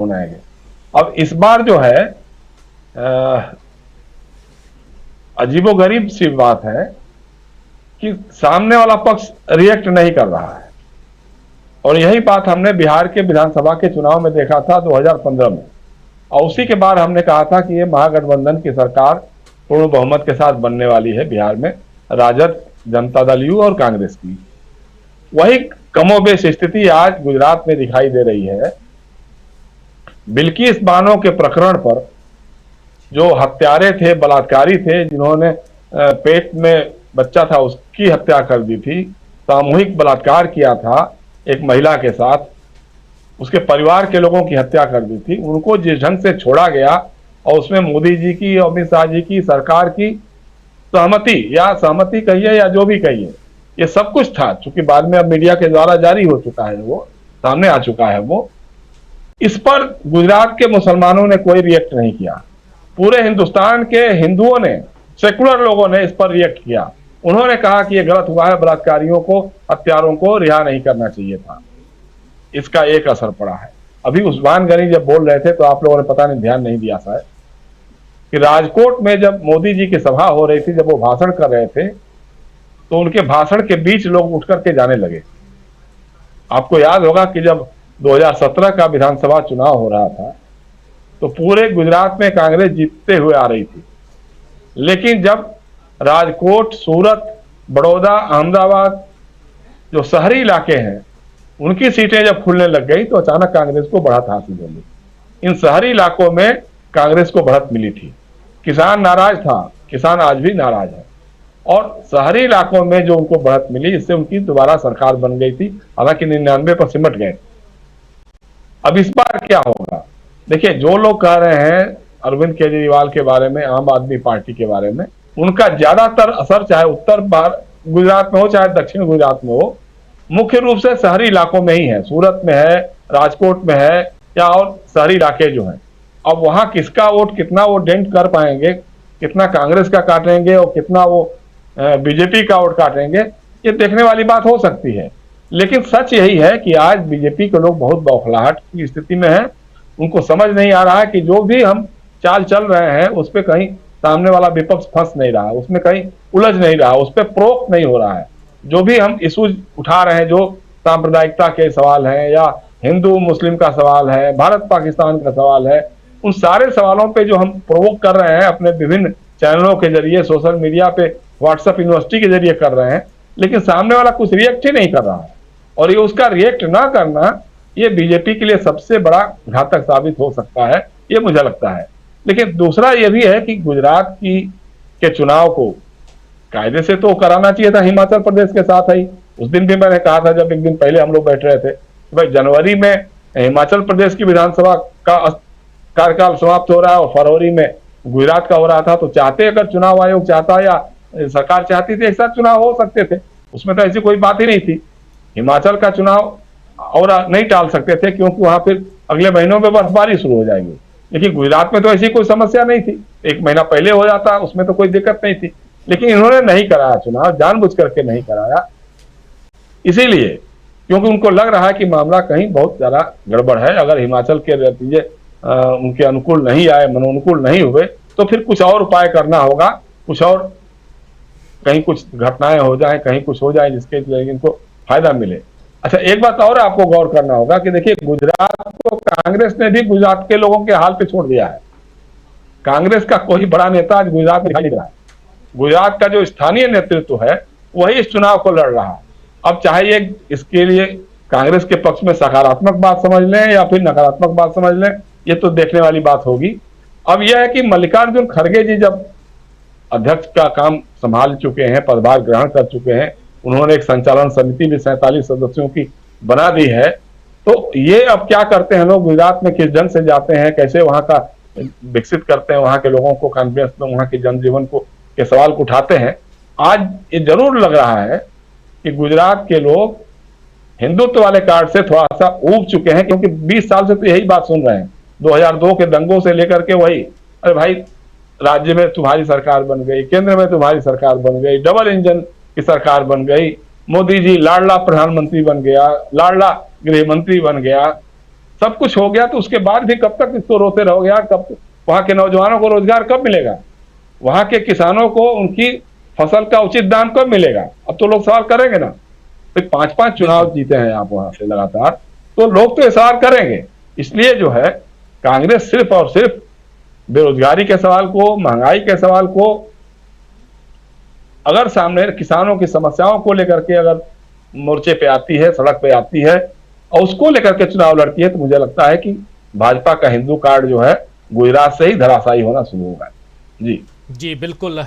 बनाएंगे। अब इस बार जो है अजीबोगरीब सी बात है कि सामने वाला पक्ष रिएक्ट नहीं कर रहा है, और यही बात हमने बिहार के विधानसभा के चुनाव में देखा था 2015 में, और उसी के बाद हमने कहा था कि ये महागठबंधन की सरकार पूर्ण बहुमत के साथ बनने वाली है बिहार में, राजद, जनता दल यू और कांग्रेस की। वही कमोबेश स्थिति आज गुजरात में दिखाई दे रही है। बिल्किस बानो के प्रकरण पर जो हत्यारे थे, बलात्कारी थे, जिन्होंने पेट में बच्चा था उसकी हत्या कर दी थी, सामूहिक बलात्कार किया था एक महिला के साथ, उसके परिवार के लोगों की हत्या कर दी थी, उनको जिस ढंग से छोड़ा गया और उसमें मोदी जी की, अमित शाह जी की, सरकार की सहमति कहिए या जो भी कहिए, ये सब कुछ था। चूंकि बाद में अब मीडिया के द्वारा जारी हो चुका है, वो सामने आ चुका है वो। इस पर गुजरात के मुसलमानों ने कोई रिएक्ट नहीं किया। पूरे हिंदुस्तान के हिंदुओं ने, सेकुलर लोगों ने इस पर रिएक्ट किया। उन्होंने कहा कि यह गलत हुआ है, बलात्कारियों को, हत्यारों को रिहा नहीं करना चाहिए था। इसका एक असर पड़ा है। अभी उस्मान गनी जब बोल रहे थे तो आप लोगों ने पता नहीं ध्यान नहीं दिया शायद, कि राजकोट में जब मोदी जी की सभा हो रही थी, जब वो भाषण कर रहे थे, तो उनके भाषण के बीच लोग उठ करके जाने लगे। आपको याद होगा कि जब 2017 का विधानसभा चुनाव हो रहा था तो पूरे गुजरात में कांग्रेस जीतते हुए आ रही थी, लेकिन जब राजकोट, सूरत, बड़ौदा, अहमदाबाद जो शहरी इलाके हैं उनकी सीटें जब खुलने लग गई तो अचानक कांग्रेस को बढ़त हासिल हो गई। इन शहरी इलाकों में कांग्रेस को बढ़त मिली थी। किसान नाराज था, किसान आज भी नाराज है, और शहरी इलाकों में जो उनको बढ़त मिली, इससे उनकी दोबारा सरकार बन गई थी, हालांकि 99 पर सिमट गए। अब इस बार क्या होगा? देखिए, जो लोग कह रहे हैं अरविंद केजरीवाल के बारे में, आम आदमी पार्टी के बारे में, उनका ज्यादातर असर चाहे उत्तर गुजरात में हो चाहे दक्षिण गुजरात में हो, मुख्य रूप से शहरी इलाकों में ही है। सूरत में है, राजकोट में है, या और शहरी इलाके जो हैं। अब वहां किसका वोट, कितना वो डेंट कर पाएंगे, कितना कांग्रेस का काटेंगे और कितना वो बीजेपी का वोट काटेंगे, ये देखने वाली बात हो सकती है। लेकिन सच यही है कि आज बीजेपी के लोग बहुत बौखलाहट की स्थिति में हैं। उनको समझ नहीं आ रहा है कि जो भी हम चाल चल रहे हैं उस पर कहीं सामने वाला विपक्ष फंस नहीं रहा, उसमें कहीं उलझ नहीं रहा, उस पर प्रोक नहीं हो रहा है। जो भी हम इशूज उठा रहे हैं, जो सांप्रदायिकता के सवाल हैं या हिंदू मुस्लिम का सवाल है, भारत पाकिस्तान का सवाल है, उन सारे सवालों पे जो हम प्रोवोक कर रहे हैं अपने विभिन्न चैनलों के जरिए, सोशल मीडिया पे, व्हाट्सएप यूनिवर्सिटी के जरिए कर रहे हैं, लेकिन सामने वाला कुछ रिएक्ट ही नहीं कर रहा है। और ये उसका रिएक्ट ना करना, ये बीजेपी के लिए सबसे बड़ा घातक साबित हो सकता है, ये मुझे लगता है। लेकिन दूसरा ये भी है कि गुजरात के चुनाव को कायदे से तो कराना चाहिए था हिमाचल प्रदेश के साथ ही। उस दिन भी मैंने कहा था, जब एक दिन पहले हम लोग बैठ रहे थे, कि भाई जनवरी में हिमाचल प्रदेश की विधानसभा का कार्यकाल समाप्त हो रहा है और फरवरी में गुजरात का हो रहा था, तो चाहते, अगर चुनाव आयोग चाहता या सरकार चाहती थी, एक साथ चुनाव हो सकते थे, उसमें तो ऐसी कोई बात ही नहीं थी। हिमाचल का चुनाव और नहीं टाल सकते थे, क्योंकि वहां फिर अगले महीनों में बर्फबारी शुरू हो जाएगी। लेकिन गुजरात में तो ऐसी कोई समस्या नहीं थी, एक महीना पहले हो जाता, उसमें तो कोई दिक्कत नहीं थी। लेकिन इन्होंने नहीं कराया चुनाव, जानबूझ करके नहीं कराया, इसीलिए क्योंकि उनको लग रहा है कि मामला कहीं बहुत ज्यादा गड़बड़ है। अगर हिमाचल के नतीजे उनके अनुकूल नहीं आए, मनोनुकूल नहीं हुए, तो फिर कुछ और उपाय करना होगा, कुछ और, कहीं कुछ घटनाएं हो जाए, कहीं कुछ हो जाए जिसके इनको फायदा मिले। अच्छा, एक बात और आपको गौर करना होगा कि देखिए, गुजरात को कांग्रेस ने भी गुजरात के लोगों के हाल पे छोड़ दिया है। कांग्रेस का कोई बड़ा नेता आज गुजरात में दिखाई नहीं रहा है। गुजरात का जो स्थानीय नेतृत्व है वही इस चुनाव को लड़ रहा है। अब चाहे ये इसके लिए कांग्रेस के पक्ष में सकारात्मक बात समझ लें या फिर नकारात्मक बात समझ लें, ये तो देखने वाली बात होगी। अब यह है कि मल्लिकार्जुन खड़गे जी जब अध्यक्ष का काम संभाल चुके हैं, पदभार ग्रहण कर चुके हैं, उन्होंने एक संचालन समिति भी 47 सदस्यों की बना दी है, तो ये अब क्या करते हैं लोग, गुजरात में किस ढंग से जाते हैं, कैसे वहां का विकसित करते हैं, वहां के लोगों को कॉन्फिडेंस में, वहां के जनजीवन को के सवाल को उठाते हैं। आज ये जरूर लग रहा है कि गुजरात के लोग हिंदुत्व वाले कार्ड से थोड़ा सा ऊब चुके हैं, क्योंकि 20 साल से तो यही बात सुन रहे हैं, 2002 के दंगों से लेकर के वही, अरे भाई राज्य में तुम्हारी सरकार बन गई, केंद्र में तुम्हारी सरकार बन गई, डबल इंजन की सरकार बन गई, मोदी जी लाडला प्रधानमंत्री बन गया, लाडला गृह मंत्री बन गया, सब कुछ हो गया तो उसके बाद भी कब तक इसको रोते रहोगे यार? कब वहां के नौजवानों को रोजगार कब मिलेगा? वहां के किसानों को उनकी फसल का उचित दाम कब मिलेगा? अब तो लोग सवाल करेंगे ना। भाई 5-5 चुनाव जीते हैं आप वहां से लगातार, तो लोग तो ये सवाल करेंगे। इसलिए जो है कांग्रेस सिर्फ और सिर्फ बेरोजगारी के सवाल को, महंगाई के सवाल को, अगर सामने किसानों की समस्याओं को लेकर के अगर मोर्चे पे आती है, सड़क पे आती है और उसको लेकर के चुनाव लड़ती है, तो मुझे लगता है कि भाजपा का हिंदू कार्ड जो है गुजरात से ही धराशायी होना शुरू होगा। जी जी बिल्कुल।